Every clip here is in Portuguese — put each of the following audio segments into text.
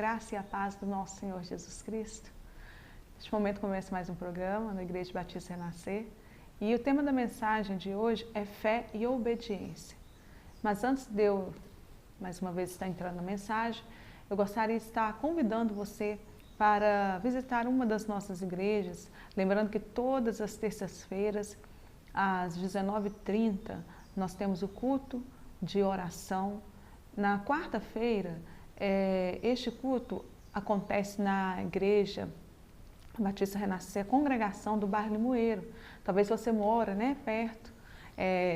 graça e a paz do nosso Senhor Jesus Cristo. Neste momento começa mais um programa na Igreja Batista Renascer e o tema da mensagem de hoje é fé e obediência. Mas antes de eu, mais uma vez, estar entrando na mensagem, eu gostaria de estar convidando você para visitar uma das nossas igrejas, lembrando que todas as terças-feiras, às 19h30, nós temos o culto de oração. Na quarta-feira, este culto acontece na Igreja Batista Renascer, a congregação do bairro Limoeiro. Talvez você mora perto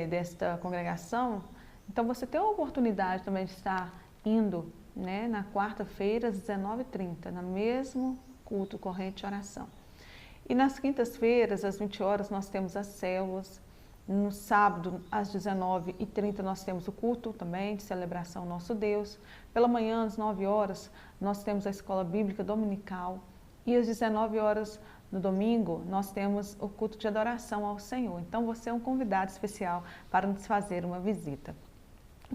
desta congregação, então você tem a oportunidade também de estar indo na quarta-feira às 19h30, no mesmo culto corrente de oração. E nas quintas-feiras, às 20 horas, nós temos as células. No sábado, às 19h30, nós temos o culto também de celebração ao nosso Deus. Pela manhã, às 9 horas, nós temos a escola bíblica dominical. E às 19 horas, no domingo, nós temos o culto de adoração ao Senhor. Então, você é um convidado especial para nos fazer uma visita.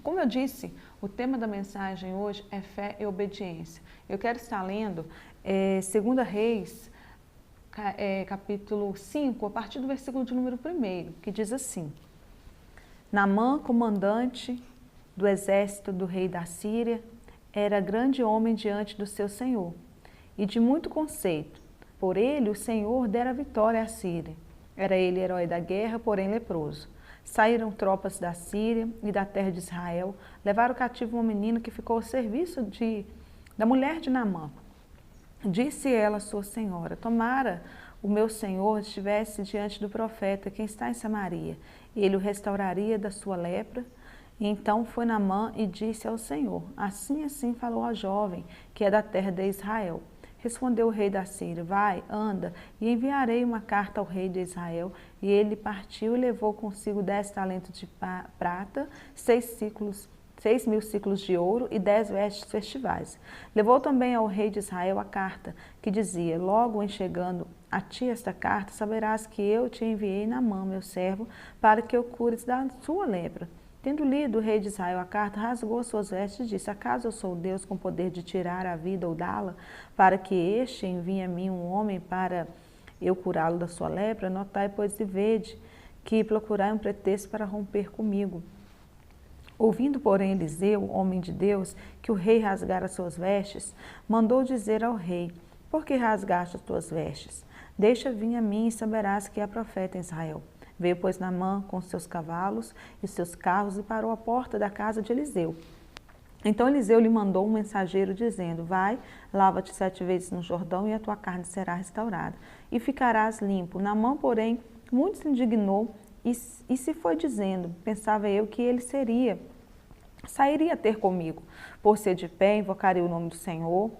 Como eu disse, o tema da mensagem hoje é fé e obediência. Eu quero estar lendo 2 Reis, capítulo 5, a partir do versículo de número 1, que diz assim: Naamã, comandante do exército do rei da Síria, era grande homem diante do seu senhor, e de muito conceito. Por ele o Senhor dera vitória à Síria. Era ele herói da guerra, porém leproso. Saíram tropas da Síria e da terra de Israel, levaram cativo uma menina que ficou ao serviço da mulher de Naamã. Disse ela à sua senhora: tomara o meu senhor estivesse diante do profeta, quem está em Samaria, ele o restauraria da sua lepra. E então foi Naamã e disse ao Senhor: assim falou a jovem, que é da terra de Israel. Respondeu o rei da Síria: vai, anda, e enviarei uma carta ao rei de Israel. E ele partiu e levou consigo 10 talentos de prata, 6.000 ciclos de ouro e 10 vestes festivais. Levou também ao rei de Israel a carta, que dizia: logo em chegando a ti esta carta, saberás que eu te enviei Naamã, meu servo, para que o cures da sua lepra. Tendo lido o rei de Israel a carta, rasgou suas vestes e disse: acaso eu sou Deus com poder de tirar a vida ou dá-la, para que este envie a mim um homem para eu curá-lo da sua lepra? Notai, pois, e vede, que procurai um pretexto para romper comigo. Ouvindo, porém, Eliseu, homem de Deus, que o rei rasgara suas vestes, mandou dizer ao rei: por que rasgaste as tuas vestes? Deixa vir a mim e saberás que há profeta em Israel. Veio, pois, Naamã com seus cavalos e seus carros e parou à porta da casa de Eliseu. Então Eliseu lhe mandou um mensageiro dizendo: vai, lava-te 7 vezes no Jordão e a tua carne será restaurada e ficarás limpo. Naamã, porém, muito se indignou e se foi dizendo: pensava eu que ele sairia ter comigo. Por ser de pé, invocaria o nome do Senhor,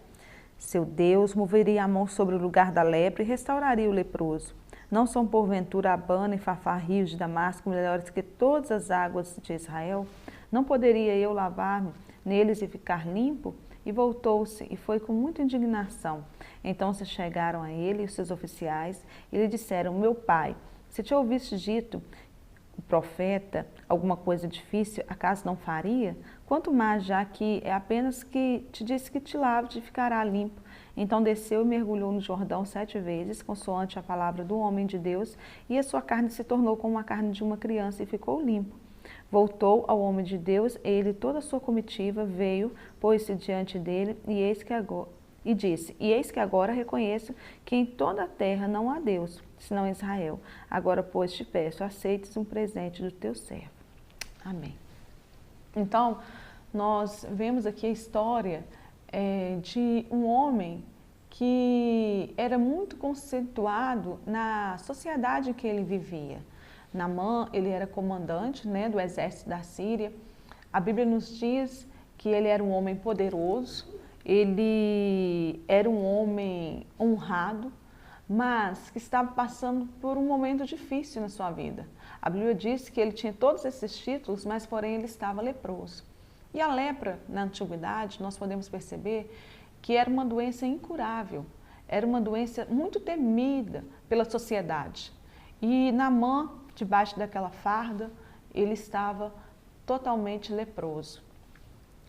seu Deus, moveria a mão sobre o lugar da lepra e restauraria o leproso. Não são porventura Abana e Fafá, rios de Damasco, melhores que todas as águas de Israel? Não poderia eu lavar-me neles e ficar limpo? E voltou-se e foi com muita indignação. Então se chegaram a ele e os seus oficiais e lhe disseram: meu pai, se te ouvisse dito o profeta alguma coisa difícil, acaso não faria? Quanto mais já que é apenas que te disse que te lave e ficará limpo. Então desceu e mergulhou no Jordão 7 vezes, consoante a palavra do homem de Deus, e a sua carne se tornou como a carne de uma criança e ficou limpo. Voltou ao homem de Deus, ele e toda a sua comitiva veio, pôs-se diante dele, e disse: eis que agora reconheço que em toda a terra não há Deus, senão Israel. Agora, pois, te peço, aceites um presente do teu servo. Amém. Então, nós vemos aqui a história de um homem que era muito conceituado na sociedade em que ele vivia. Naamã, ele era comandante do exército da Síria. A Bíblia nos diz que ele era um homem poderoso, ele era um homem honrado, mas que estava passando por um momento difícil na sua vida. A Bíblia diz que ele tinha todos esses títulos, mas porém ele estava leproso. E a lepra, na antiguidade, nós podemos perceber que era uma doença incurável, era uma doença muito temida pela sociedade. E Naamã, debaixo daquela farda, ele estava totalmente leproso.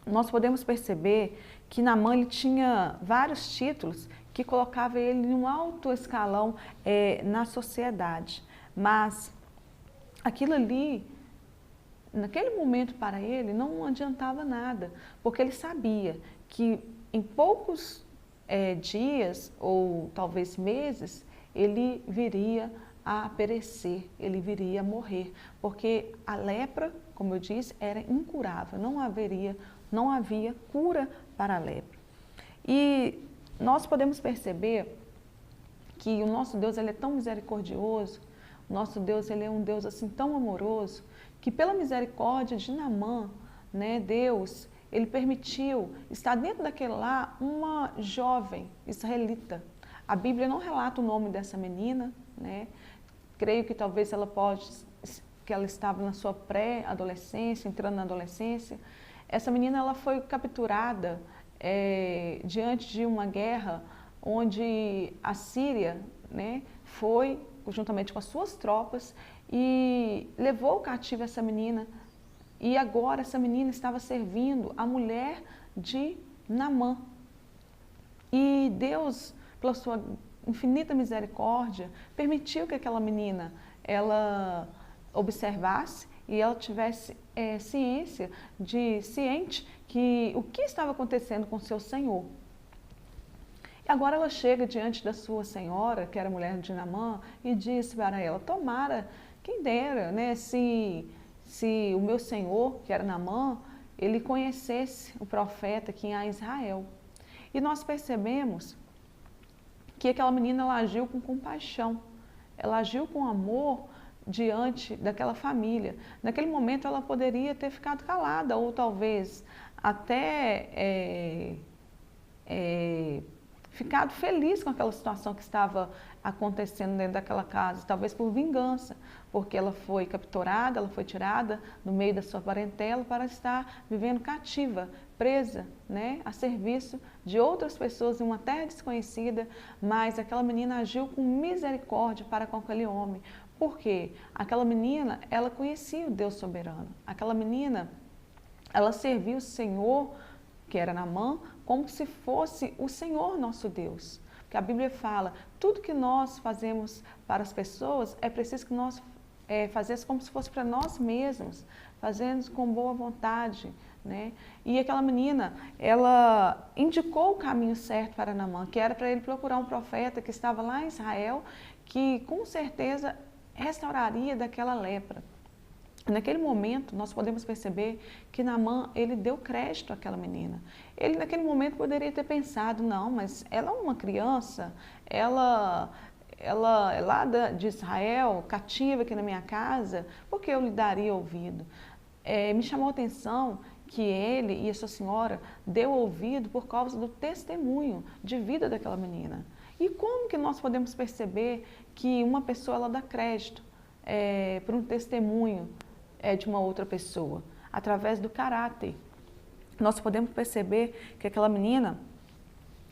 nós podemos perceber que Naamã ele tinha vários títulos que colocava ele em um alto escalão na sociedade. Mas aquilo ali, naquele momento para ele, não adiantava nada, porque ele sabia que em poucos dias ou talvez meses, ele viria a perecer, ele viria a morrer, porque a lepra, como eu disse, era incurável, não havia cura para a lepra. E nós podemos perceber que o nosso Deus ele é tão misericordioso, o nosso Deus ele é um Deus assim tão amoroso, que pela misericórdia de Naamã, né, Deus, ele permitiu estar dentro daquele lá uma jovem israelita. A Bíblia não relata o nome dessa menina, né? Creio que talvez que ela estava na sua pré-adolescência, entrando na adolescência. Essa menina ela foi capturada diante de uma guerra onde a Síria, né, foi juntamente com as suas tropas e levou cativo essa menina. E agora essa menina estava servindo a mulher de Naamã. E Deus, pela sua infinita misericórdia, permitiu que aquela menina ela observasse e ela tivesse ciente que o que estava acontecendo com seu senhor. E agora ela chega diante da sua senhora, que era a mulher de Naamã, e diz para ela: tomara, quem dera, né, se o meu senhor, que era Naamã, ele conhecesse o profeta que há em Israel. E nós percebemos que aquela menina ela agiu com compaixão, ela agiu com amor diante daquela família. Naquele momento ela poderia ter ficado calada ou talvez até ficado feliz com aquela situação que estava acontecendo dentro daquela casa, talvez por vingança, porque ela foi capturada, ela foi tirada do meio da sua parentela para estar vivendo cativa, presa, né, a serviço de outras pessoas em uma terra desconhecida, mas aquela menina agiu com misericórdia para com aquele homem. Por quê? Aquela menina, ela conhecia o Deus soberano. Aquela menina, ela serviu o Senhor, que era Naamã, como se fosse o Senhor nosso Deus. Porque a Bíblia fala, tudo que nós fazemos para as pessoas, é preciso que nós fazemos como se fosse para nós mesmos, fazendo com boa vontade, né? E aquela menina, ela indicou o caminho certo para Naamã, que era para ele procurar um profeta que estava lá em Israel, que com certeza restauraria daquela lepra. Naquele momento, nós podemos perceber que Naamã, ele deu crédito àquela menina. Ele, naquele momento, poderia ter pensado, não, mas ela é uma criança, ela é lá de Israel, cativa aqui na minha casa, por que eu lhe daria ouvido? Me chamou a atenção que ele e a sua senhora deu ouvido por causa do testemunho de vida daquela menina. E como que nós podemos perceber que uma pessoa ela dá crédito por um testemunho de uma outra pessoa? Através do caráter. Nós podemos perceber que aquela menina,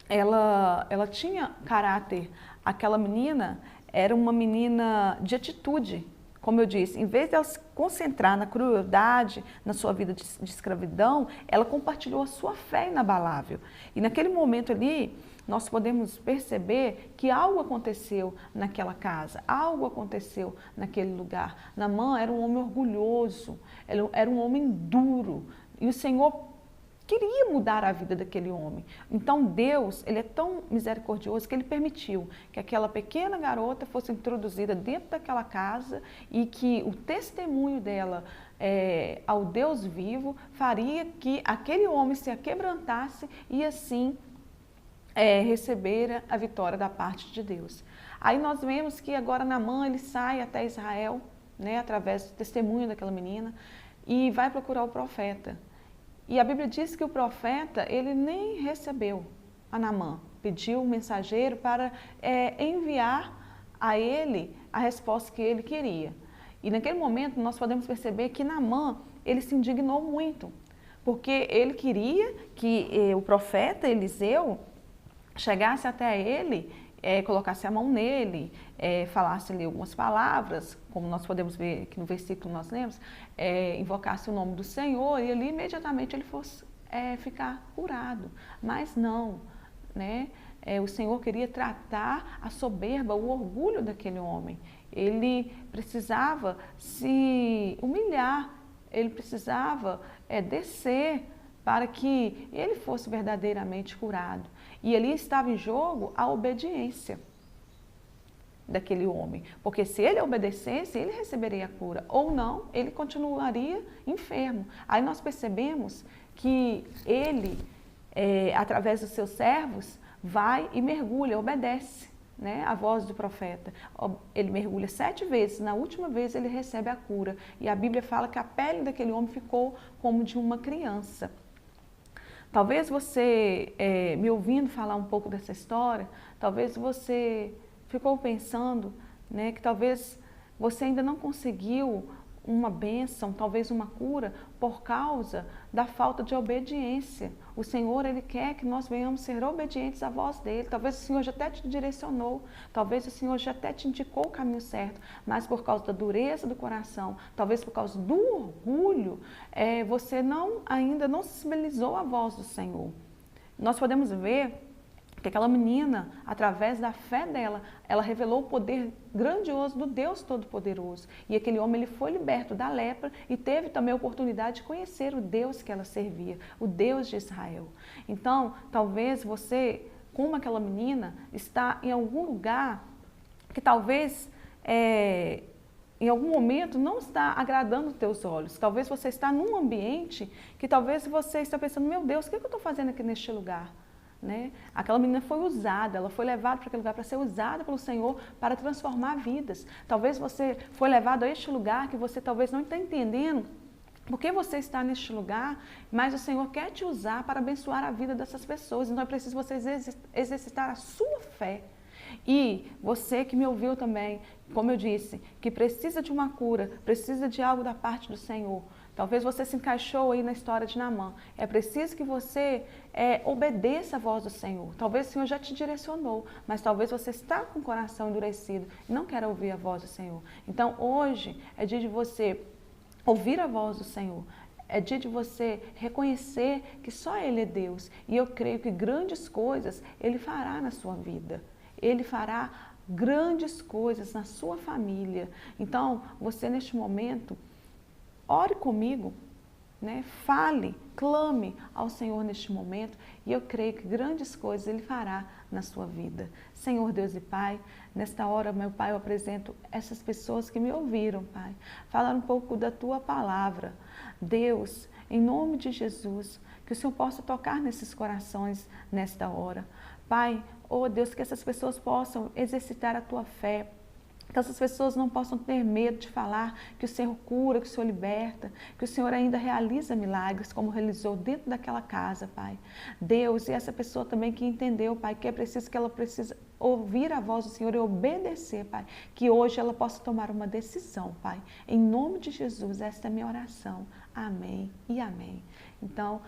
ela tinha caráter. Aquela menina era uma menina de atitude. Como eu disse, em vez de ela se concentrar na crueldade, na sua vida de escravidão, ela compartilhou a sua fé inabalável. E naquele momento ali, nós podemos perceber que algo aconteceu naquela casa, algo aconteceu naquele lugar. Naamã era um homem orgulhoso, era um homem duro, e o Senhor queria mudar a vida daquele homem. Então Deus, ele é tão misericordioso que ele permitiu que aquela pequena garota fosse introduzida dentro daquela casa e que o testemunho dela ao Deus vivo faria que aquele homem se aquebrantasse e assim receber a vitória da parte de Deus. Aí nós vemos que agora Naamã ele sai até Israel, né, através do testemunho daquela menina, e vai procurar o profeta. E a Bíblia diz que o profeta, ele nem recebeu a Naamã, pediu um mensageiro para enviar a ele a resposta que ele queria. E naquele momento nós podemos perceber que Naamã, ele se indignou muito, porque ele queria que o profeta Eliseu chegasse até ele, colocasse a mão nele, falasse ali algumas palavras, como nós podemos ver aqui no versículo que nós lemos, invocasse o nome do Senhor e ali imediatamente ele fosse ficar curado. Mas não, né? O Senhor queria tratar a soberba, o orgulho daquele homem. Ele precisava se humilhar, ele precisava descer para que ele fosse verdadeiramente curado. E ali estava em jogo a obediência daquele homem, porque se ele obedecesse, ele receberia a cura, ou não, ele continuaria enfermo. Aí nós percebemos que ele, através dos seus servos, vai e mergulha, obedece, né, a voz do profeta. Ele mergulha 7 vezes, na última vez ele recebe a cura. E a Bíblia fala que a pele daquele homem ficou como de uma criança. Talvez você, me ouvindo falar um pouco dessa história, talvez você ficou pensando, né, que talvez você ainda não conseguiu uma bênção, talvez uma cura, por causa da falta de obediência. O Senhor, Ele quer que nós venhamos ser obedientes à voz dEle. Talvez o Senhor já até te direcionou, talvez o Senhor já até te indicou o caminho certo, mas por causa da dureza do coração, talvez por causa do orgulho, você ainda não sensibilizou a voz do Senhor. Nós podemos ver que aquela menina, através da fé dela, ela revelou o poder grandioso do Deus Todo-Poderoso. E aquele homem, ele foi liberto da lepra e teve também a oportunidade de conhecer o Deus que ela servia, o Deus de Israel. Então, talvez você, como aquela menina, está em algum lugar que talvez, em algum momento, não está agradando os teus olhos. Talvez você está num ambiente que talvez você está pensando, meu Deus, o que eu estou fazendo aqui neste lugar? Né? Aquela menina foi usada, ela foi levada para aquele lugar para ser usada pelo Senhor para transformar vidas. Talvez você foi levado a este lugar que você talvez não está entendendo porque você está neste lugar, mas o Senhor quer te usar para abençoar a vida dessas pessoas. Então é preciso você exercitar a sua fé. E você que me ouviu também, como eu disse, que precisa de uma cura, precisa de algo da parte do Senhor. Talvez você se encaixou aí na história de Naamã. É preciso que você obedeça a voz do Senhor. Talvez o Senhor já te direcionou, mas talvez você está com o coração endurecido e não quer ouvir a voz do Senhor. Então hoje é dia de você ouvir a voz do Senhor. É dia de você reconhecer que só Ele é Deus. E eu creio que grandes coisas Ele fará na sua vida. Ele fará grandes coisas na sua família. Então, você neste momento, ore comigo, né? Fale, clame ao Senhor neste momento e eu creio que grandes coisas Ele fará na sua vida. Senhor Deus e Pai, nesta hora, meu Pai, eu apresento essas pessoas que me ouviram, Pai, falar um pouco da Tua palavra. Deus, em nome de Jesus, que o Senhor possa tocar nesses corações nesta hora. Pai, oh Deus, que essas pessoas possam exercitar a Tua fé, que essas pessoas não possam ter medo de falar que o Senhor cura, que o Senhor liberta, que o Senhor ainda realiza milagres, como realizou dentro daquela casa, Pai. Deus, e essa pessoa também que entendeu, Pai, que é preciso que ela precisa ouvir a voz do Senhor e obedecer, Pai, que hoje ela possa tomar uma decisão, Pai. Em nome de Jesus, esta é a minha oração. Amém e amém. Então,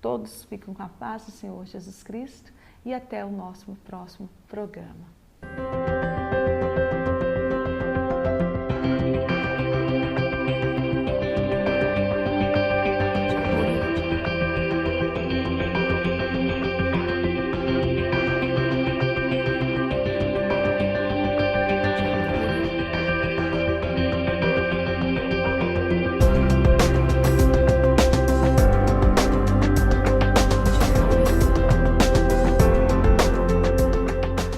todos ficam com a paz do Senhor Jesus Cristo e até o nosso próximo programa.